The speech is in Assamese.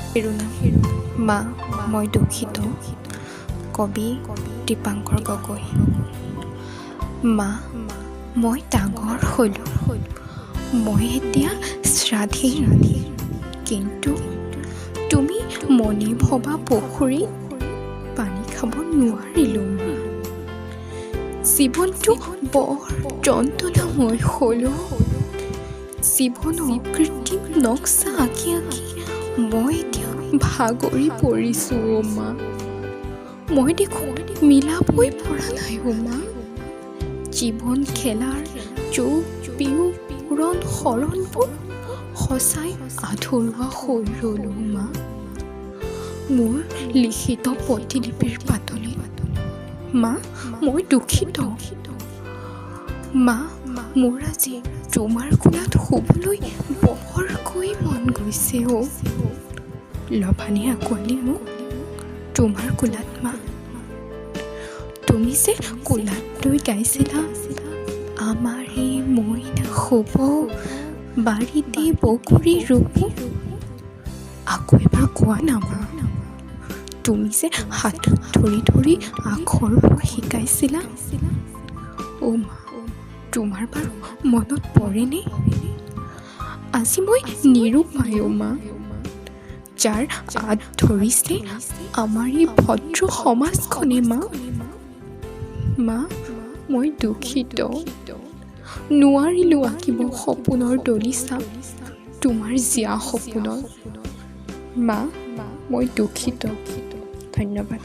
শিৰোনাম মা মই দুখিত কবি দীপাংকৰ গগৈ মা মই ডাঙৰ হ'লোঁ মই এতিয়া স্বাধীন কিন্তু তুমি মনে ভবা পুখুৰীত পানী খাব নোৱাৰিলোঁ মা জীৱনটো বৰ যন্ত্ৰণাময় হ'লোঁ জীৱনৰ কৃত্ৰিম নক্সা আঁকি আঁকি মই এতিয়া ভাগৰি পৰিছোঁ মা মই দেখোন মিলাবই পৰা নাই মা জীৱন খেলাৰ যোগ বিয়োগ পূৰণ শৰণবোৰ সঁচাই আধৰুৱা হৈ ৰ'লোঁ মা মোৰ লিখিত প্ৰতিলিপিৰ পাতলি মা মই দুখিত মা মোৰ আজি তোমাৰ কোলাত শুবলৈ বৰকৈ মন গৈছে লভানে আঁকোৱালি মোক তোমাৰ কোলাত মা তুমি যে কোলাত লৈ গাইছিলা আমাৰে মইনা শুব বাৰীতে বকুৰি ৰুব আকৌ এবাৰ কোৱা না মা তুমি যে হাতত ধৰি ধৰি আখৰবোৰ শিকাইছিলা মা তোমাৰ বাৰু মনত পৰেনে আজি মই নিৰুপায় মা যাৰ আঁত ধৰিছে আমাৰ এই ভদ্ৰ সমাজখনে মা মই দুখিত নোৱাৰিলোঁ আঁকিব সপোনৰ দলিচা তোমাৰ জীয়া সপোনৰ মা মই দুখিত ধন্যবাদ